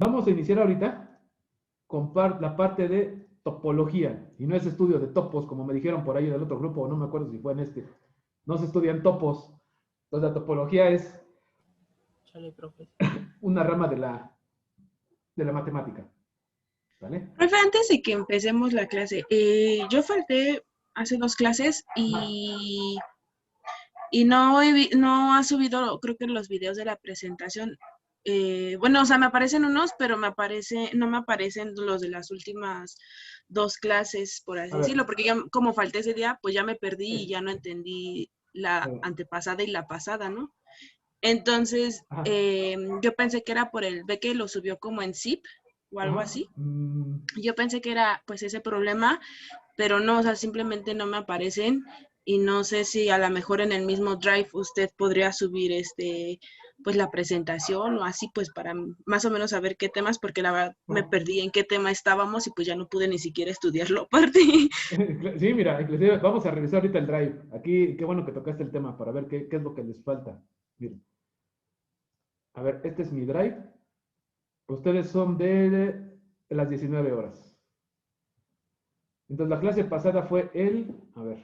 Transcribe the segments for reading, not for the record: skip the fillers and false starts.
Vamos a iniciar ahorita con la parte de topología, y no es estudio de topos, como me dijeron por ahí del otro grupo, no me acuerdo si fue en este. No se estudian topos. Entonces la topología es Chale, profe. una rama de la matemática. ¿Vale? Profe, antes de que empecemos la clase, yo falté hace 2 clases Ajá. y no ha subido, creo que los videos de la presentación. Bueno, o sea, me aparecen unos, pero no me aparecen los de las últimas 2 clases, por A así ver, decirlo, porque ya como falté ese día, pues ya me perdí y sí. ya no entendí la Eh, antepasada y la pasada, ¿no? Entonces, ajá. yo pensé que era ve que lo subió como en zip o algo Ajá. así. Yo pensé que era pues ese problema, pero no, o sea, simplemente no me aparecen y no sé si a lo mejor en el mismo Drive usted podría subir pues la presentación o así, pues para más o menos saber qué temas, porque la verdad me Ajá. perdí en qué tema estábamos y pues ya no pude ni siquiera estudiarlo aparte. Sí, mira, inclusive vamos a revisar ahorita el drive. Aquí, qué bueno que tocaste el tema para ver qué es lo que les falta. Miren, a ver, este es mi drive. Ustedes son de las 19 horas. Entonces, la clase pasada fue a ver,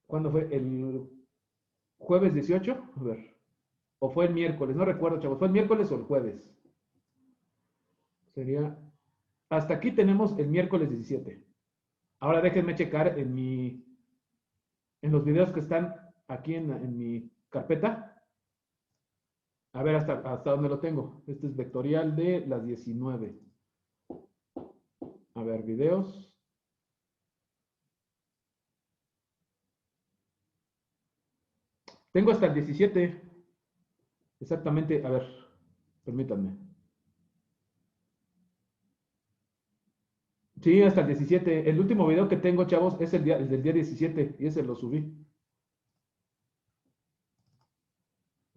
¿cuándo fue? ¿El jueves 18? A ver, o fue el miércoles, no recuerdo, chavos, ¿fue el miércoles o el jueves? Sería, hasta aquí tenemos el miércoles 17. Ahora déjenme checar en los videos que están aquí en mi carpeta. A ver hasta dónde lo tengo. Este es vectorial de las 19. A ver, videos. Tengo hasta el 17. Exactamente, a ver, permítanme. Sí, hasta el 17. El último video que tengo, chavos, es el del día 17 y ese lo subí.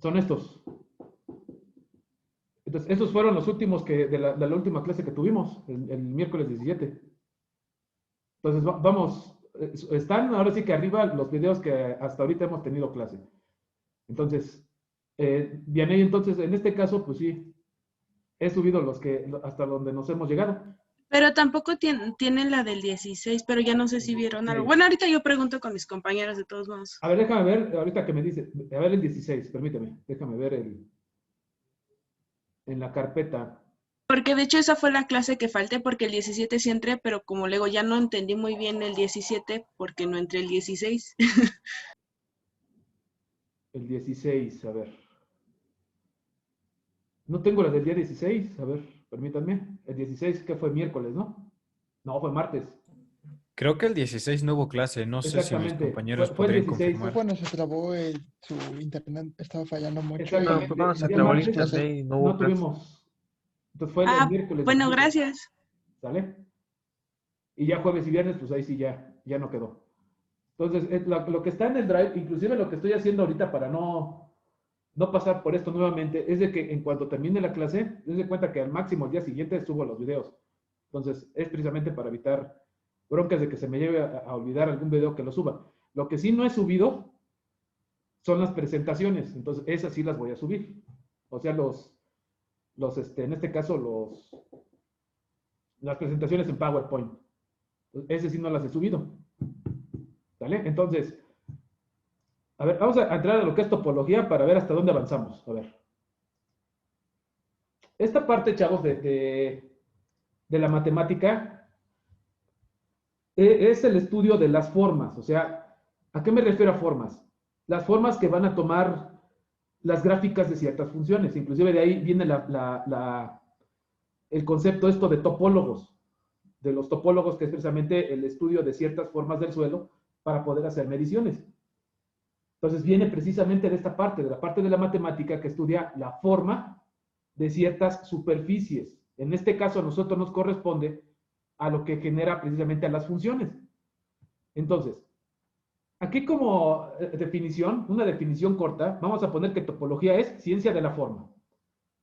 Son estos. Entonces, esos fueron los últimos de la última clase que tuvimos, el miércoles 17. Entonces, vamos, están ahora sí que arriba los videos que hasta ahorita hemos tenido clase. Entonces, Vianey, entonces, en este caso, pues sí, he subido hasta donde nos hemos llegado. Pero tampoco tienen la del 16, pero ya no sé El si vieron algo. 16. Bueno, ahorita yo pregunto con mis compañeros de todos modos. A ver, déjame ver, ahorita que me dice, a ver el 16, permíteme, déjame ver en la carpeta. Porque de hecho esa fue la clase que falté porque el 17 sí entré, pero como luego ya no entendí muy bien el 17 porque no entré el 16. El 16, a ver. No tengo la del día 16, a ver, permítanme. El 16 que fue miércoles, ¿no? No, fue martes. Creo que el 16 no hubo clase, no sé si mis Exactamente, compañeros fue el podrían 16. Fue confirmar. cuando se trabó su internet, estaba fallando mucho No, y fue Exactamente, cuando el se día acabó el tuvimos martes clase. internet y no no hubo clase. tuvimos. Entonces fue el Ah, miércoles bueno, 17, gracias. ¿sale? Y ya jueves y viernes, pues ahí sí ya no quedó. Entonces, lo que está en el drive, inclusive lo que estoy haciendo ahorita para no pasar por esto nuevamente, es de que en cuanto termine la clase, dense cuenta que al máximo el día siguiente subo los videos. Entonces, es precisamente para evitar broncas de que se me lleve a olvidar algún video que lo suba. Lo que sí no he subido son las presentaciones, entonces esas sí las voy a subir. O sea, en este caso, las presentaciones en PowerPoint. Ese sí no las he subido. ¿Vale? Entonces, a ver, vamos a entrar a lo que es topología para ver hasta dónde avanzamos. A ver. Esta parte, chavos, de la matemática es el estudio de las formas. O sea, ¿a qué me refiero a formas? Las formas que van a tomar las gráficas de ciertas funciones. Inclusive de ahí viene el concepto esto de topólogos. De los topólogos, que es precisamente el estudio de ciertas formas del suelo para poder hacer mediciones. Entonces viene precisamente de esta parte, de la parte de la matemática que estudia la forma de ciertas superficies. En este caso a nosotros nos corresponde a lo que genera precisamente a las funciones. Entonces, aquí como definición, una definición corta, vamos a poner que topología es ciencia de la forma.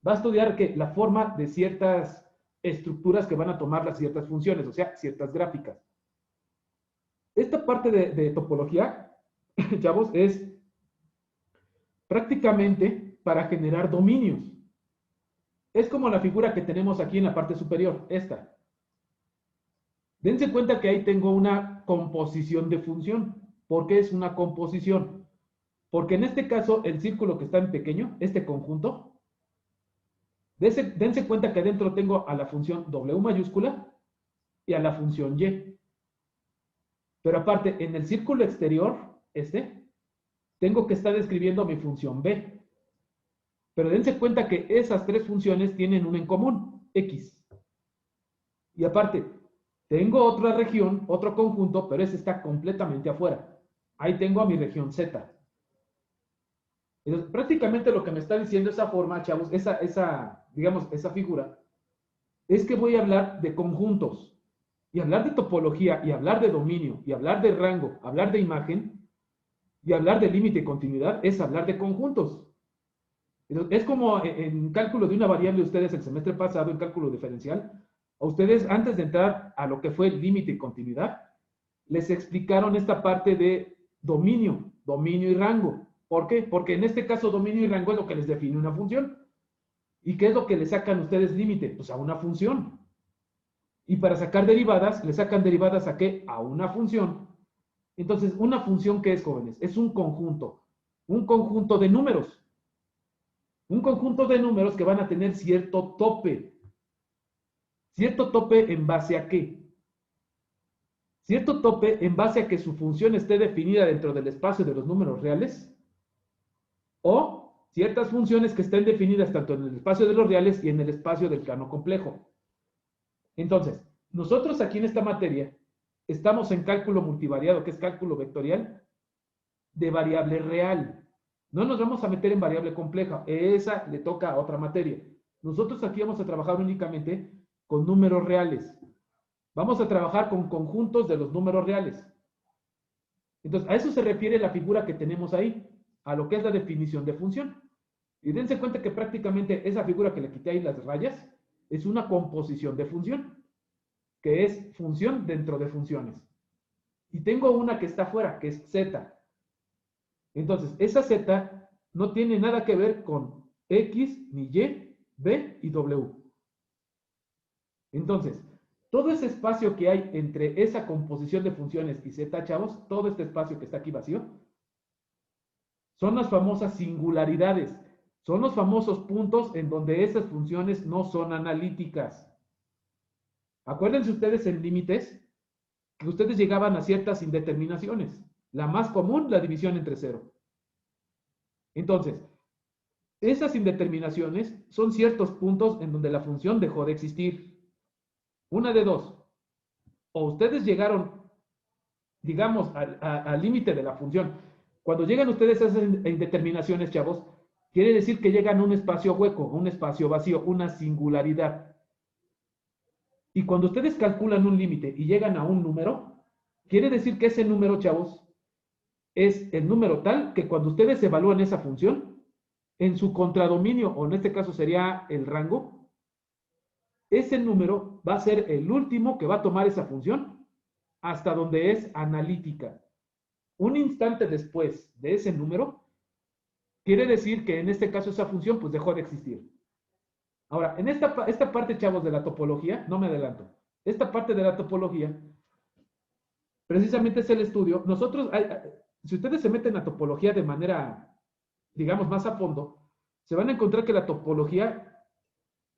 Va a estudiar que la forma de ciertas estructuras que van a tomar las ciertas funciones, o sea, ciertas gráficas. Esta parte de topología, chavos, es prácticamente para generar dominios. Es como la figura que tenemos aquí en la parte superior, esta. Dense cuenta que ahí tengo una composición de función. ¿Por qué es una composición? Porque en este caso, el círculo que está en pequeño, este conjunto, dense cuenta que adentro tengo a la función W mayúscula y a la función Y. Pero aparte, en el círculo exterior, tengo que estar escribiendo mi función B. Pero dense cuenta que esas tres funciones tienen una en común, X. Y aparte, tengo otra región, otro conjunto, pero ese está completamente afuera. Ahí tengo a mi región Z. Entonces, prácticamente lo que me está diciendo esa forma, chavos, digamos, esa figura, es que voy a hablar de conjuntos. Y hablar de topología, y hablar de dominio, y hablar de rango, hablar de imagen, y hablar de límite y continuidad, es hablar de conjuntos. Entonces, es como en cálculo de una variable, ustedes el semestre pasado, en cálculo diferencial, a ustedes, antes de entrar a lo que fue límite y continuidad, les explicaron esta parte de dominio y rango. ¿Por qué? Porque en este caso dominio y rango es lo que les define una función. ¿Y qué es lo que le sacan ustedes límite? Pues a una función. Y para sacar derivadas, le sacan derivadas ¿a qué? A una función. Entonces, ¿una función qué es, jóvenes? Es un conjunto de números. Un conjunto de números que van a tener cierto tope. ¿Cierto tope en base a qué? Cierto tope en base a que su función esté definida dentro del espacio de los números reales, o ciertas funciones que estén definidas tanto en el espacio de los reales y en el espacio del plano complejo. Entonces, nosotros aquí en esta materia estamos en cálculo multivariado, que es cálculo vectorial de variable real. No nos vamos a meter en variable compleja, esa le toca a otra materia. Nosotros aquí vamos a trabajar únicamente con números reales. Vamos a trabajar con conjuntos de los números reales. Entonces, a eso se refiere la figura que tenemos ahí, a lo que es la definición de función. Y dense cuenta que prácticamente esa figura que le quité ahí las rayas es una composición de función, que es función dentro de funciones. Y tengo una que está afuera, que es Z. Entonces, esa Z no tiene nada que ver con X, ni Y, B y W. Entonces, todo ese espacio que hay entre esa composición de funciones y Z, chavos, todo este espacio que está aquí vacío, son las famosas singularidades. Son los famosos puntos en donde esas funciones no son analíticas. Acuérdense ustedes en límites que ustedes llegaban a ciertas indeterminaciones. La más común, la división entre cero. Entonces, esas indeterminaciones son ciertos puntos en donde la función dejó de existir. Una de dos. O ustedes llegaron, digamos, al límite de la función. Cuando llegan ustedes a esas indeterminaciones, chavos, quiere decir que llegan a un espacio hueco, un espacio vacío, una singularidad. Y cuando ustedes calculan un límite y llegan a un número, quiere decir que ese número, chavos, es el número tal que cuando ustedes evalúan esa función, en su contradominio, o en este caso sería el rango, ese número va a ser el último que va a tomar esa función hasta donde es analítica. Un instante después de ese número, quiere decir que en este caso esa función pues dejó de existir. Ahora, en esta parte, chavos, de la topología, no me adelanto, esta parte de la topología, precisamente es el estudio. Nosotros, si ustedes se meten a topología de manera, digamos, más a fondo, se van a encontrar que la topología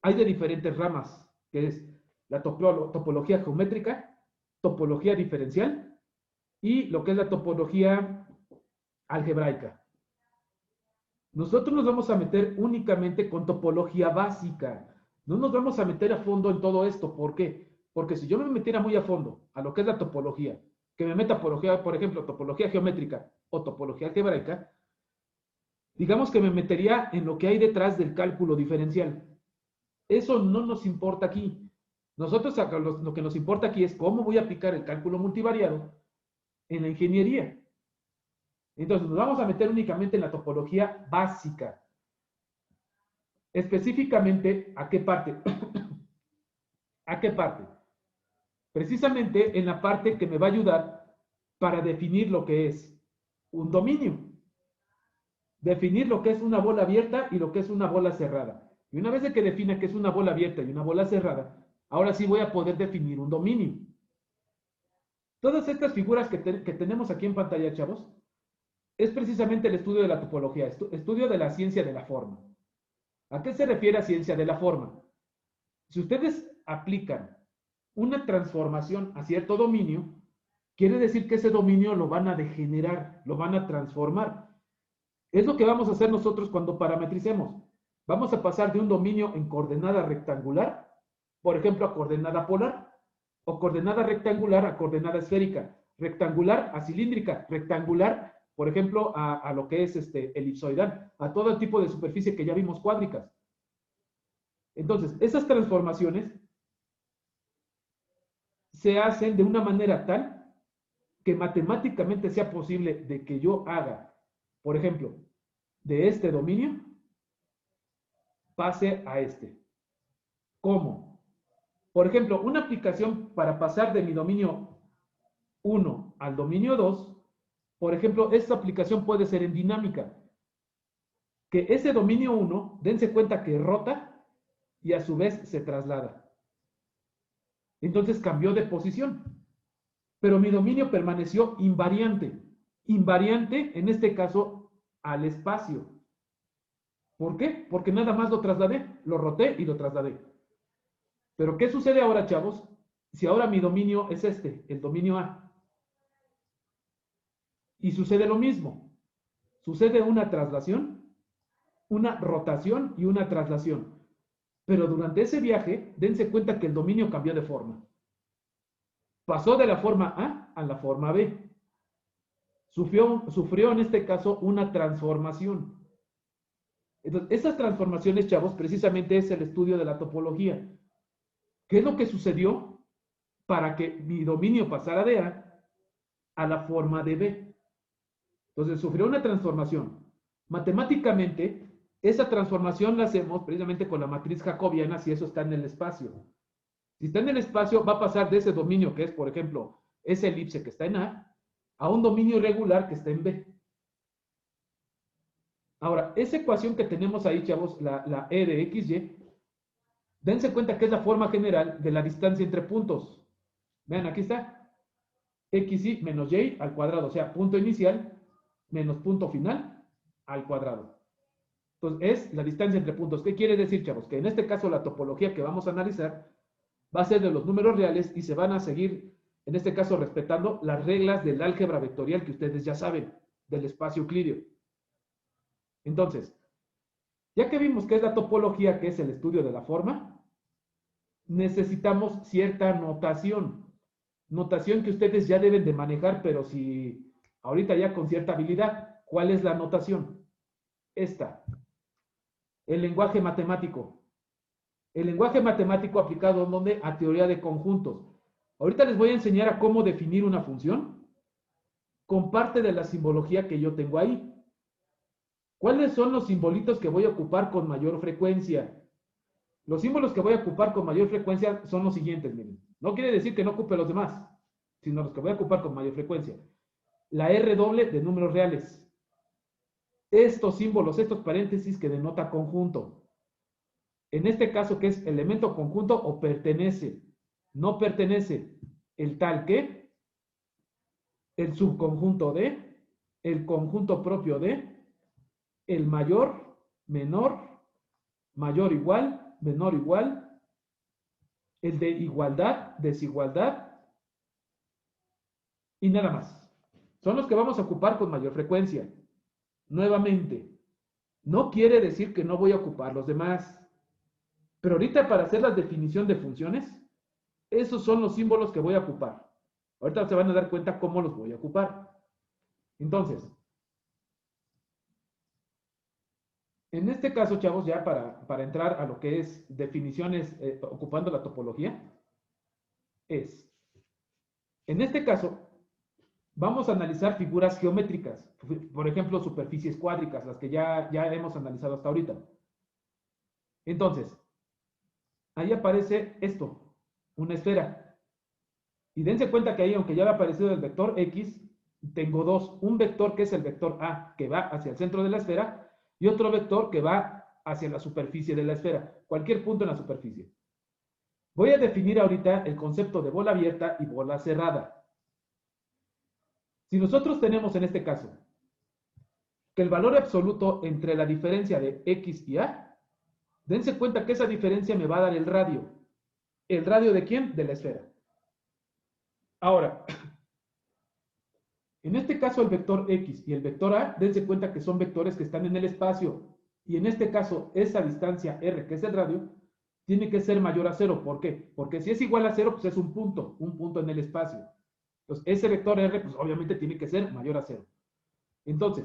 hay de diferentes ramas, que es la topología geométrica, topología diferencial y lo que es la topología algebraica. Nosotros nos vamos a meter únicamente con topología básica. No nos vamos a meter a fondo en todo esto. ¿Por qué? Porque si yo me metiera muy a fondo a lo que es la topología, que me meta por ejemplo, topología geométrica o topología algebraica, digamos que me metería en lo que hay detrás del cálculo diferencial. Eso no nos importa aquí. Nosotros lo que nos importa aquí es cómo voy a aplicar el cálculo multivariado en la ingeniería. Entonces, nos vamos a meter únicamente en la topología básica. Específicamente, ¿a qué parte? ¿A qué parte? Precisamente en la parte que me va a ayudar para definir lo que es un dominio. Definir lo que es una bola abierta y lo que es una bola cerrada. Y una vez de que defina que es una bola abierta y una bola cerrada, ahora sí voy a poder definir un dominio. Todas estas figuras que tenemos aquí en pantalla, chavos, es precisamente el estudio de la topología, estudio de la ciencia de la forma. ¿A qué se refiere a ciencia de la forma? Si ustedes aplican una transformación a cierto dominio, quiere decir que ese dominio lo van a degenerar, lo van a transformar. Es lo que vamos a hacer nosotros cuando parametricemos. Vamos a pasar de un dominio en coordenada rectangular, por ejemplo, a coordenada polar, o coordenada rectangular a coordenada esférica, rectangular a cilíndrica, rectangular, por ejemplo, a lo que es elipsoidal, a todo el tipo de superficie que ya vimos cuádricas. Entonces, esas transformaciones se hacen de una manera tal que matemáticamente sea posible de que yo haga, por ejemplo, de este dominio, pase a este. ¿Cómo? Por ejemplo, una aplicación para pasar de mi dominio 1 al dominio 2, por ejemplo, esta aplicación puede ser en dinámica. Que ese dominio 1, dense cuenta que rota y a su vez se traslada. Entonces cambió de posición. Pero mi dominio permaneció invariante. Invariante, en este caso, al espacio. ¿Por qué? Porque nada más lo trasladé, lo roté y lo trasladé. Pero ¿qué sucede ahora, chavos? Si ahora mi dominio es el dominio A. Y sucede lo mismo. Sucede una traslación, una rotación y una traslación. Pero durante ese viaje, dense cuenta que el dominio cambió de forma. Pasó de la forma A a la forma B. Sufrió en este caso una transformación. Entonces, esas transformaciones, chavos, precisamente es el estudio de la topología. ¿Qué es lo que sucedió para que mi dominio pasara de A la forma de B? Entonces, sufrió una transformación. Matemáticamente, esa transformación la hacemos precisamente con la matriz jacobiana si eso está en el espacio. Si está en el espacio, va a pasar de ese dominio que es, por ejemplo, esa elipse que está en A un dominio irregular que está en B. Ahora, esa ecuación que tenemos ahí, chavos, la E de XY, dense cuenta que es la forma general de la distancia entre puntos. Vean, aquí está. XY menos Y al cuadrado, o sea, punto inicial menos punto final al cuadrado. Entonces, es la distancia entre puntos. ¿Qué quiere decir, chavos? Que en este caso la topología que vamos a analizar va a ser de los números reales y se van a seguir, en este caso, respetando las reglas del álgebra vectorial que ustedes ya saben, del espacio euclídeo. Entonces, ya que vimos que es la topología, que es el estudio de la forma, necesitamos cierta notación. Notación que ustedes ya deben de manejar, pero si ahorita ya con cierta habilidad. ¿Cuál es la notación? Esta. El lenguaje matemático. El lenguaje matemático aplicado ¿en dónde? A teoría de conjuntos. Ahorita les voy a enseñar a cómo definir una función con parte de la simbología que yo tengo ahí. ¿Cuáles son los simbolitos que voy a ocupar con mayor frecuencia? Los símbolos que voy a ocupar con mayor frecuencia son los siguientes, miren. No quiere decir que no ocupe los demás, sino los que voy a ocupar con mayor frecuencia. La R doble de números reales. Estos símbolos, estos paréntesis que denota conjunto. En este caso, ¿qué es elemento conjunto o pertenece? No pertenece el tal que, el subconjunto de, el conjunto propio de, el mayor, menor, mayor igual, menor igual, el de igualdad, desigualdad y nada más. Son los que vamos a ocupar con mayor frecuencia. Nuevamente, no quiere decir que no voy a ocupar los demás. Pero ahorita para hacer la definición de funciones, esos son los símbolos que voy a ocupar. Ahorita se van a dar cuenta cómo los voy a ocupar. Entonces, en este caso, chavos, ya para entrar a lo que es definiciones ocupando la topología, en este caso, vamos a analizar figuras geométricas, por ejemplo, superficies cuádricas, las que ya hemos analizado hasta ahorita. Entonces, ahí aparece esto, una esfera. Y dense cuenta que ahí, aunque ya ha aparecido el vector X, tengo dos. Un vector que es el vector A, que va hacia el centro de la esfera, y otro vector que va hacia la superficie de la esfera, cualquier punto en la superficie. Voy a definir ahorita el concepto de bola abierta y bola cerrada. Si nosotros tenemos en este caso que el valor absoluto entre la diferencia de X y A, dense cuenta que esa diferencia me va a dar el radio. ¿El radio de quién? De la esfera. Ahora, en este caso el vector X y el vector A, dense cuenta que son vectores que están en el espacio. Y en este caso, esa distancia R, que es el radio, tiene que ser mayor a 0. ¿Por qué? Porque si es igual a 0, pues es un punto en el espacio. Entonces, ese vector R, pues obviamente tiene que ser mayor a 0. Entonces,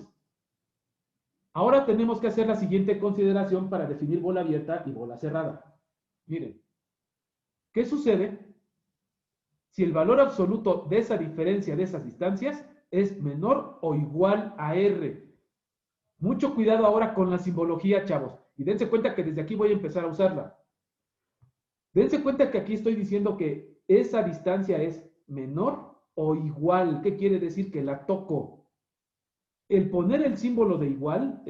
ahora tenemos que hacer la siguiente consideración para definir bola abierta y bola cerrada. Miren, ¿qué sucede si el valor absoluto de esa diferencia de esas distancias es menor o igual a R? Mucho cuidado ahora con la simbología, chavos. Y dense cuenta que desde aquí voy a empezar a usarla. Dense cuenta que aquí estoy diciendo que esa distancia es menor o igual. ¿Qué quiere decir? Que la toco. El poner el símbolo de igual,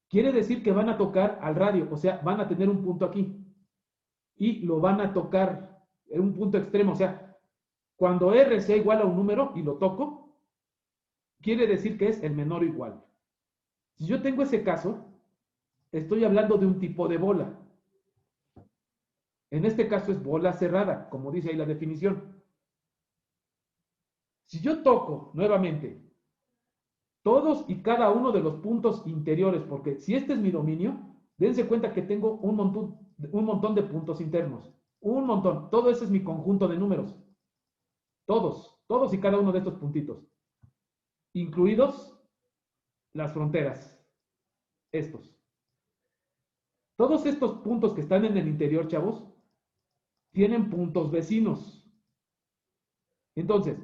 quiere decir que van a tocar al radio. O sea, van a tener un punto aquí. Y lo van a tocar en un punto extremo. O sea, cuando R sea igual a un número y lo toco, quiere decir que es el menor o igual. Si yo tengo ese caso, estoy hablando de un tipo de bola. En este caso es bola cerrada, como dice ahí la definición. Si yo toco nuevamente todos y cada uno de los puntos interiores, porque si este es mi dominio, dense cuenta que tengo un montón de puntos internos. Un montón. Todo ese es mi conjunto de números. Todos y cada uno de estos puntitos. Incluidos las fronteras. Todos estos puntos que están en el interior, chavos, tienen puntos vecinos. Entonces,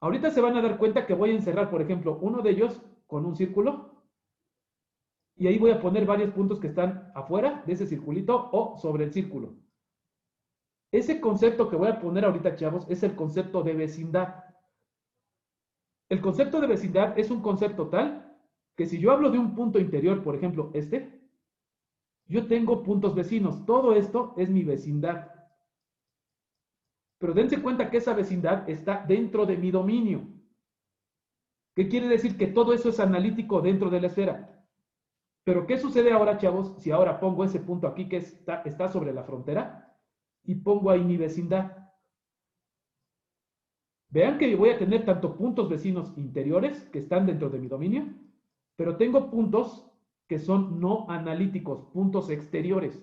ahorita se van a dar cuenta que voy a encerrar, por ejemplo, uno de ellos con un círculo y ahí voy a poner varios puntos que están afuera de ese circulito o sobre el círculo. Ese concepto que voy a poner ahorita, chavos, es el concepto de vecindad. El concepto de vecindad es un concepto tal que si yo hablo de un punto interior, por ejemplo, yo tengo puntos vecinos. Todo esto es mi vecindad. Pero dense cuenta que esa vecindad está dentro de mi dominio. ¿Qué quiere decir? Que todo eso es analítico dentro de la esfera. Pero ¿qué sucede ahora, chavos? Si ahora pongo ese punto aquí que está sobre la frontera y pongo ahí mi vecindad. Vean que voy a tener tanto puntos vecinos interiores que están dentro de mi dominio, pero tengo puntos que son no analíticos, puntos exteriores.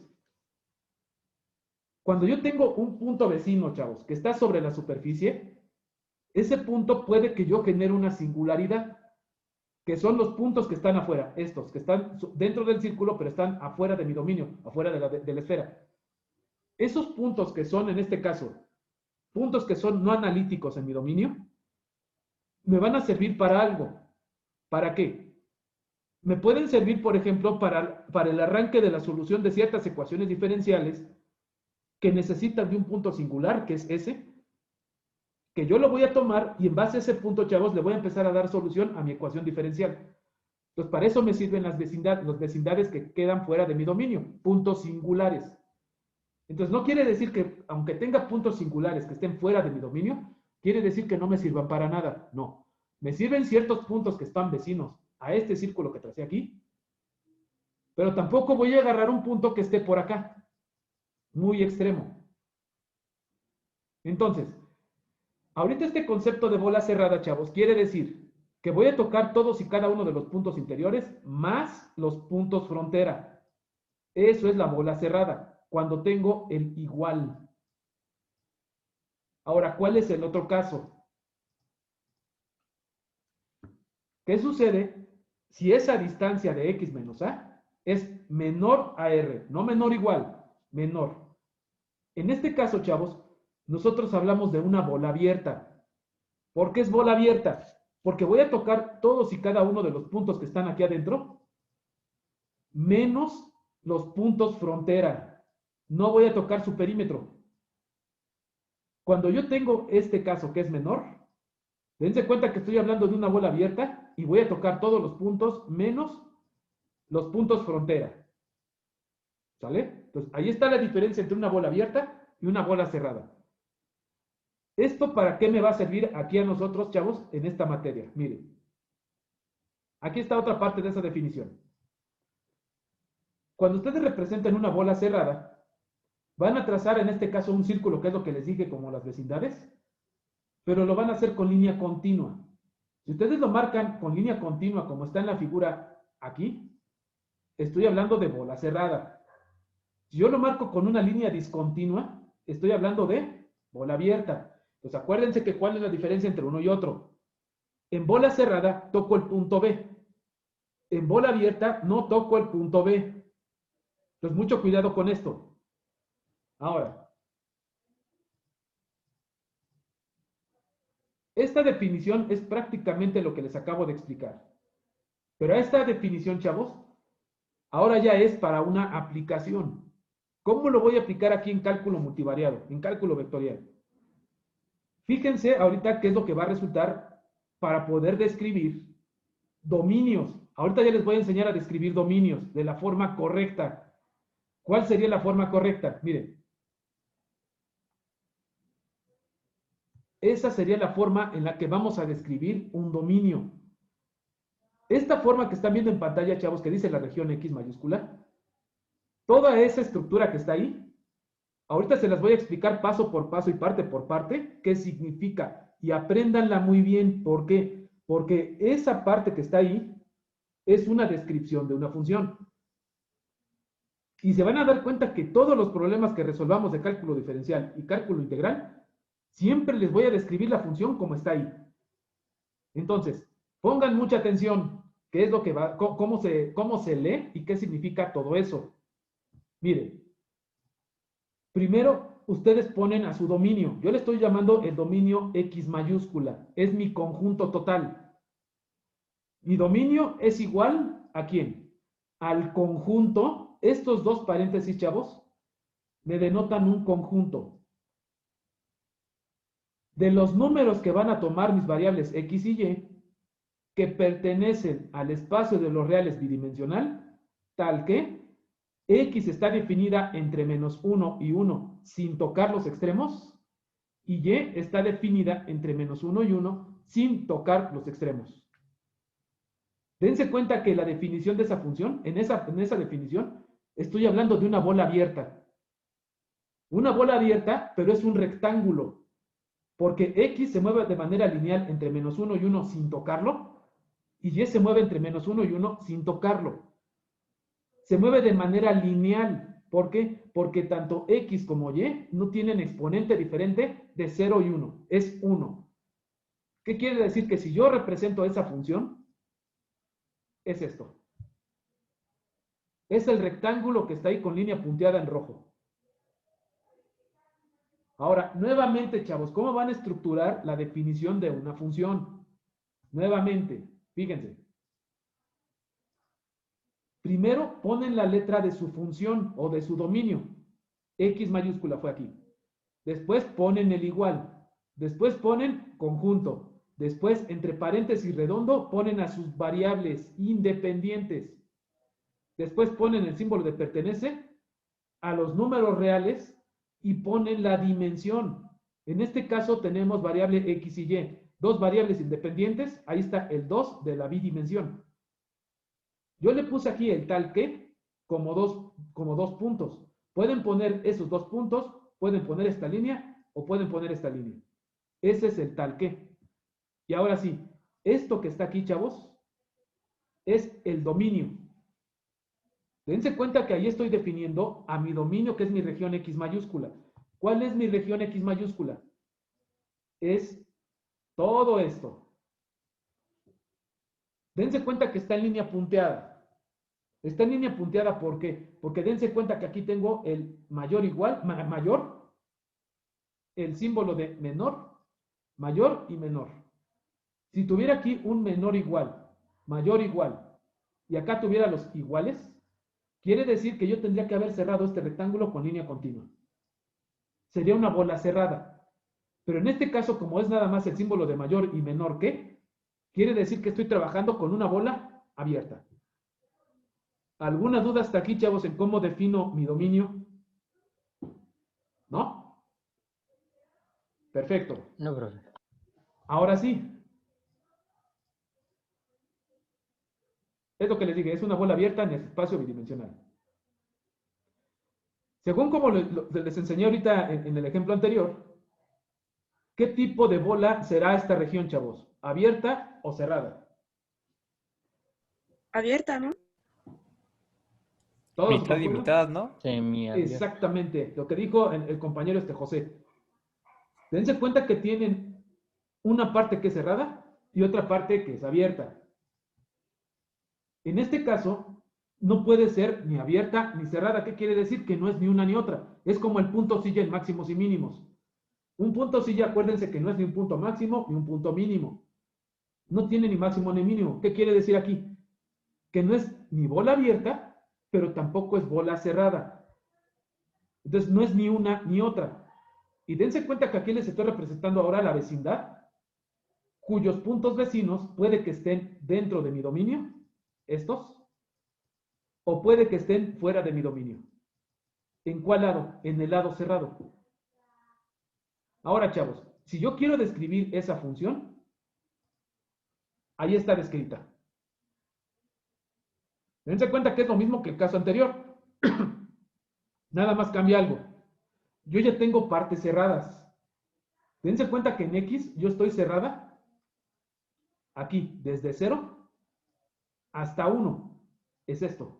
Cuando yo tengo un punto vecino, chavos, que está sobre la superficie, ese punto puede que yo genere una singularidad, que son los puntos que están afuera, estos, que están dentro del círculo, pero están afuera de mi dominio, afuera de la esfera. Esos puntos que son, en este caso, puntos que son no analíticos en mi dominio, me van a servir para algo. ¿Para qué? Me pueden servir, por ejemplo, para el arranque de la solución de ciertas ecuaciones diferenciales que necesitan de un punto singular, que es ese, que yo lo voy a tomar y en base a ese punto, chavos, le voy a empezar a dar solución a mi ecuación diferencial. Entonces, para eso me sirven las vecindades que quedan fuera de mi dominio, puntos singulares. Entonces, no quiere decir que, aunque tenga puntos singulares que estén fuera de mi dominio, quiere decir que no me sirvan para nada. No. Me sirven ciertos puntos que están vecinos a este círculo que tracé aquí, pero tampoco voy a agarrar un punto que esté por acá, muy extremo. Entonces, ahorita este concepto de bola cerrada, chavos, quiere decir que voy a tocar todos y cada uno de los puntos interiores más los puntos frontera. Eso es la bola cerrada, cuando tengo el igual. Ahora, ¿cuál es el otro caso? ¿Qué sucede si esa distancia de X menos A es menor a R? No menor igual, menor. En este caso, chavos, nosotros hablamos de una bola abierta. ¿Por qué es bola abierta? Porque voy a tocar todos y cada uno de los puntos que están aquí adentro, menos los puntos frontera. No voy a tocar su perímetro. Cuando yo tengo este caso que es menor, dense cuenta que estoy hablando de una bola abierta y voy a tocar todos los puntos menos los puntos frontera. ¿Sale? Entonces, ahí está la diferencia entre una bola abierta y una bola cerrada. ¿Esto para qué me va a servir aquí a nosotros, chavos, en esta materia? Miren. Aquí está otra parte de esa definición. Cuando ustedes representan una bola cerrada, van a trazar en este caso un círculo, que es lo que les dije como las vecindades, pero lo van a hacer con línea continua. Si ustedes lo marcan con línea continua, como está en la figura aquí, estoy hablando de bola cerrada. Si yo lo marco con una línea discontinua, estoy hablando de bola abierta. Pues acuérdense que cuál es la diferencia entre uno y otro. En bola cerrada toco el punto B. En bola abierta no toco el punto B. Entonces mucho cuidado con esto. Ahora, esta definición es prácticamente lo que les acabo de explicar. Pero esta definición, chavos, ahora ya es para una aplicación. ¿Cómo lo voy a aplicar aquí en cálculo multivariado, en cálculo vectorial? Fíjense ahorita qué es lo que va a resultar para poder describir dominios. Ahorita ya les voy a enseñar a describir dominios de la forma correcta. ¿Cuál sería la forma correcta? Miren. Esa sería la forma en la que vamos a describir un dominio. Esta forma que están viendo en pantalla, chavos, que dice la región X mayúscula, toda esa estructura que está ahí, ahorita se las voy a explicar paso por paso y parte por parte qué significa. Y apréndanla muy bien. ¿Por qué? Porque esa parte que está ahí es una descripción de una función. Y se van a dar cuenta que todos los problemas que resolvamos de cálculo diferencial y cálculo integral, siempre les voy a describir la función como está ahí. Entonces, pongan mucha atención, qué es lo que va, cómo se lee y qué significa todo eso. Miren, primero ustedes ponen a su dominio. Yo le estoy llamando el dominio X mayúscula. Es mi conjunto total. Mi dominio es igual ¿a quién? Al conjunto. Estos dos paréntesis, chavos, me denotan un conjunto. De los números que van a tomar mis variables X y Y, que pertenecen al espacio de los reales bidimensional, tal que X está definida entre -1 y 1 sin tocar los extremos, y Y está definida entre -1 y 1 sin tocar los extremos. Dense cuenta que la definición de esa función, en esa definición, estoy hablando de una bola abierta. Una bola abierta, pero es un rectángulo, porque X se mueve de manera lineal entre -1 y 1 sin tocarlo, y Y se mueve entre -1 y 1 sin tocarlo. Se mueve de manera lineal. ¿Por qué? Porque tanto X como Y no tienen exponente diferente de 0 y 1. Es 1. ¿Qué quiere decir? Que si yo represento esa función, es esto. Es el rectángulo que está ahí con línea punteada en rojo. Ahora, nuevamente, chavos, ¿cómo van a estructurar la definición de una función? Nuevamente, fíjense. Primero ponen la letra de su función o de su dominio. X mayúscula fue aquí. Después ponen el igual. Después ponen conjunto. Después, entre paréntesis redondo, ponen a sus variables independientes. Después ponen el símbolo de pertenece a los números reales y ponen la dimensión. En este caso tenemos variable X y Y. Dos variables independientes. Ahí está el 2 de la bidimensión. Yo le puse aquí el tal que como dos puntos. Pueden poner esos 2 puntos, pueden poner esta línea o pueden poner esta línea. Ese es el tal que. Y ahora sí, esto que está aquí, chavos, es el dominio. Dense cuenta que ahí estoy definiendo a mi dominio, que es mi región X mayúscula. ¿Cuál es mi región X mayúscula? Es todo esto. Dense cuenta que está en línea punteada. Está en línea punteada, ¿por qué? Porque dense cuenta que aquí tengo el mayor igual, mayor, el símbolo de menor, mayor y menor. Si tuviera aquí un menor igual, mayor igual, y acá tuviera los iguales, quiere decir que yo tendría que haber cerrado este rectángulo con línea continua. Sería una bola cerrada. Pero en este caso, como es nada más el símbolo de mayor y menor que, quiere decir que estoy trabajando con una bola abierta. ¿Alguna duda hasta aquí, chavos, en cómo defino mi dominio? ¿No? Perfecto. No, profe. Ahora sí. Es lo que les dije, es una bola abierta en el espacio bidimensional. Según como les enseñé ahorita en el ejemplo anterior, ¿qué tipo de bola será esta región, chavos? ¿Abierta o cerrada? Abierta, ¿no? ¿Todos Mitad y concuerdan? mitad, ¿no? Semiabierto. Exactamente, lo que dijo el compañero José. Dense cuenta que tienen una parte que es cerrada y otra parte que es abierta. En este caso, no puede ser ni abierta ni cerrada. ¿Qué quiere decir? Que no es ni una ni otra. Es como el punto silla en máximos y mínimos. Un punto silla, acuérdense que no es ni un punto máximo ni un punto mínimo. No tiene ni máximo ni mínimo. ¿Qué quiere decir aquí? Que no es ni bola abierta, pero tampoco es bola cerrada. Entonces, no es ni una ni otra. Y dense cuenta que aquí les estoy representando ahora la vecindad, cuyos puntos vecinos puede que estén dentro de mi dominio, estos, o puede que estén fuera de mi dominio. ¿En cuál lado? En el lado cerrado. Ahora, chavos, si yo quiero describir esa función, ahí está descrita. Dense cuenta que es lo mismo que el caso anterior. Nada más cambia algo. Yo ya tengo partes cerradas. Dense cuenta que en X yo estoy cerrada aquí, desde 0 hasta 1. Es esto.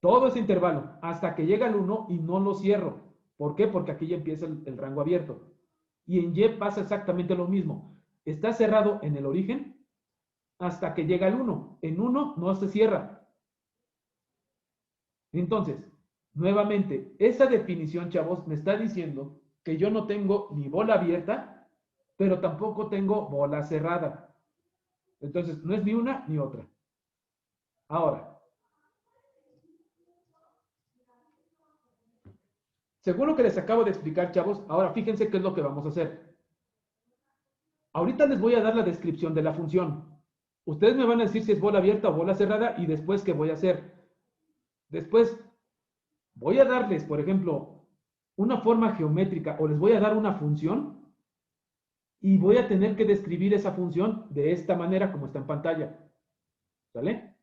Todo ese intervalo, hasta que llega el 1 y no lo cierro. ¿Por qué? Porque aquí ya empieza el rango abierto. Y en Y pasa exactamente lo mismo. Está cerrado en el origen hasta que llega el 1. En 1 no se cierra. Entonces, nuevamente, esa definición, chavos, me está diciendo que yo no tengo ni bola abierta, pero tampoco tengo bola cerrada. Entonces, no es ni una ni otra. Ahora, según lo que les acabo de explicar, chavos, ahora fíjense qué es lo que vamos a hacer. Ahorita les voy a dar la descripción de la función. Ustedes me van a decir si es bola abierta o bola cerrada y después qué voy a hacer. Después voy a darles, por ejemplo, una forma geométrica o les voy a dar una función y voy a tener que describir esa función de esta manera como está en pantalla. ¿Sale?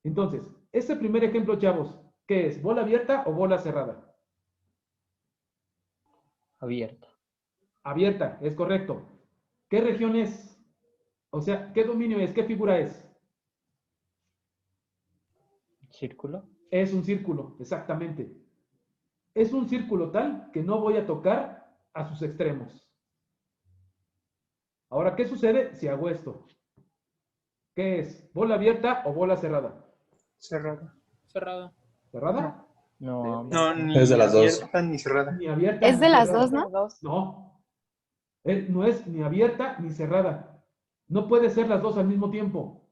Entonces, este primer ejemplo, chavos, ¿qué es? ¿Bola abierta o bola cerrada? Abierta. Abierta, es correcto. ¿Qué región es? O sea, ¿qué dominio es? ¿Qué figura es? Círculo. Es un círculo, exactamente. Es un círculo tal que no voy a tocar a sus extremos. Ahora, ¿qué sucede si hago esto? ¿Qué es? ¿Bola abierta o bola cerrada? Cerrada. Cerrado. ¿Cerrada? No, No, ni Es de las dos. abierta ni cerrada. Ni abierta Es ni de las cerrada. dos, ¿no? No. No es ni abierta ni cerrada. No puede ser las dos al mismo tiempo.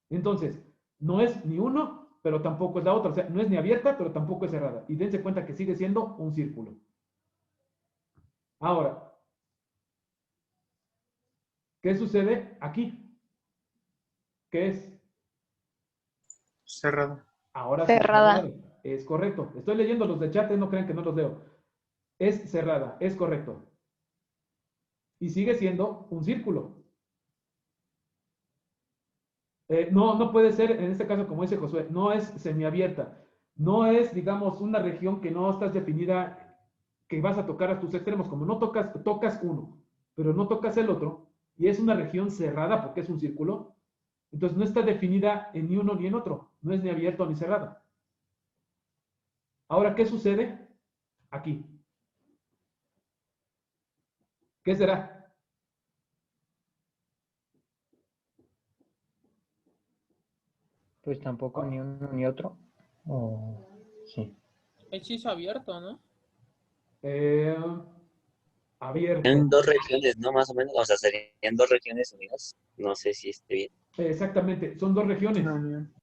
Entonces, no es ni uno, pero tampoco es la otra. O sea, no es ni abierta, pero tampoco es cerrada. Y dense cuenta que sigue siendo un círculo. Ahora, ¿qué sucede aquí? ¿Qué es? Cerrada. Ahora sí, Cerrada. cerrada. Es correcto. Estoy leyendo los de chat, no crean que no los leo. Es cerrada, es correcto. Y sigue siendo un círculo. No puede ser, en este caso, como dice Josué, no es semiabierta. No es, digamos, una región que no estás definida, que vas a tocar a tus extremos. Como no tocas uno, pero no tocas el otro, y es una región cerrada porque es un círculo, entonces no está definida en ni uno ni en otro. No es ni abierto ni cerrada. Ahora, ¿qué sucede aquí? ¿Qué será? Pues tampoco ni uno ni otro. Oh, sí. El sí es abierto, ¿no? Abierto. En dos regiones, ¿no? Más o menos, o sea, serían dos regiones unidas. No sé si esté bien. Exactamente, son dos regiones. Una unión.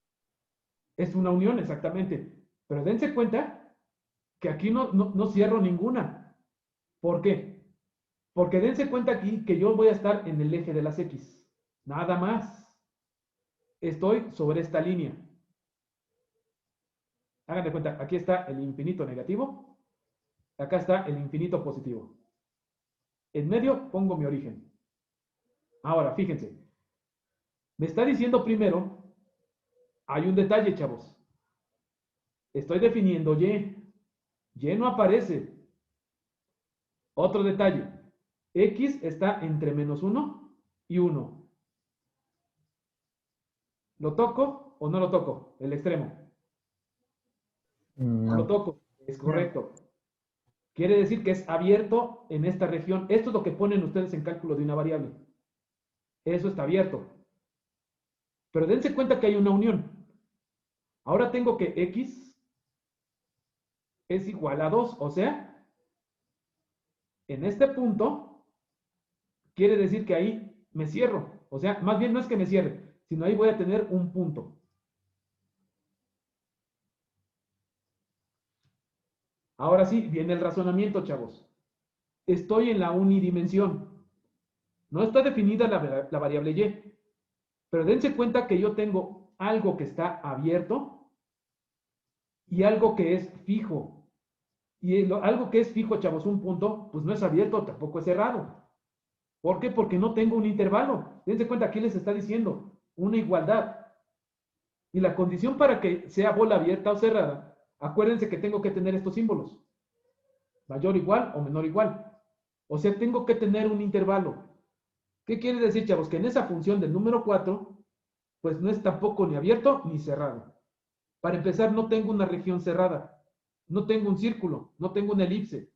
Es una unión, exactamente. Pero dense cuenta que aquí no cierro ninguna. ¿Por qué? Porque dense cuenta aquí que yo voy a estar en el eje de las X. Nada más. Estoy sobre esta línea. Hagan de cuenta, aquí está el infinito negativo, acá está el infinito positivo. En medio pongo mi origen. Ahora, fíjense, me está diciendo primero, hay un detalle, chavos. Estoy definiendo y. Y no aparece. Otro detalle. X está entre -1 y 1. ¿Lo toco o no lo toco? El extremo. No lo No. toco. Es correcto. Quiere decir que es abierto en esta región. Esto es lo que ponen ustedes en cálculo de una variable. Eso está abierto. Pero dense cuenta que hay una unión. Ahora tengo que X es igual a 2. O sea, en este punto, quiere decir que ahí me cierro. O sea, más bien no es que me cierre, sino ahí voy a tener un punto. Ahora sí, viene el razonamiento, chavos. Estoy en la unidimensión. No está definida la variable y. Pero dense cuenta que yo tengo algo que está abierto y algo que es fijo. Y algo que es fijo, chavos, un punto, pues no es abierto, tampoco es cerrado. ¿Por qué? Porque no tengo un intervalo. Dense cuenta, aquí les está diciendo una igualdad. Y la condición para que sea bola abierta o cerrada, acuérdense que tengo que tener estos símbolos. Mayor igual o menor igual. O sea, tengo que tener un intervalo. ¿Qué quiere decir, chavos? Que en esa función del número 4, pues no es tampoco ni abierto ni cerrado. Para empezar, no tengo una región cerrada. No tengo un círculo, no tengo una elipse.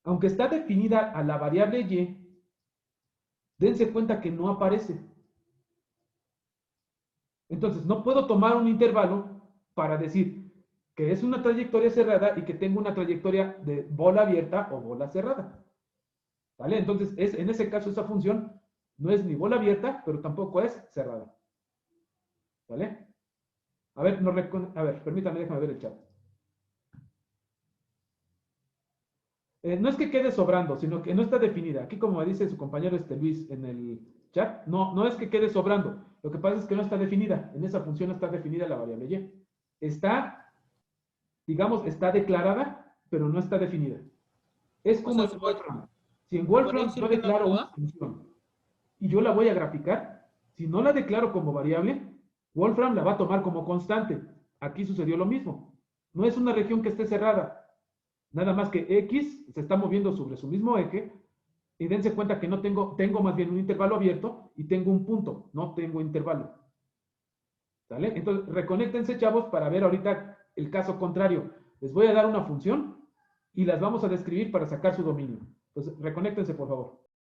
Aunque está definida a la variable y, dense cuenta que no aparece. Entonces, no puedo tomar un intervalo para decir que es una trayectoria cerrada y que tengo una trayectoria de bola abierta o bola cerrada. ¿Vale? Entonces, en ese caso, esa función no es ni bola abierta, pero tampoco es cerrada. ¿Vale? A ver, permítanme, déjame ver el chat. No es que quede sobrando, sino que no está definida. Aquí, como dice su compañero Luis en el chat, no es que quede sobrando. Lo que pasa es que no está definida. En esa función no está definida la variable y. Está, digamos, está declarada, pero no está definida. Es como en Wolfram. Si en Wolfram yo declaro una función y yo la voy a graficar, si no la declaro como variable, Wolfram la va a tomar como constante. Aquí sucedió lo mismo. No es una región que esté cerrada. Nada más que X se está moviendo sobre su mismo eje y dense cuenta que no tengo más bien un intervalo abierto y tengo un punto, no tengo intervalo. ¿Sale? Entonces, reconéctense, chavos, para ver ahorita el caso contrario. Les voy a dar una función y las vamos a describir para sacar su dominio. Entonces, reconéctense, por favor.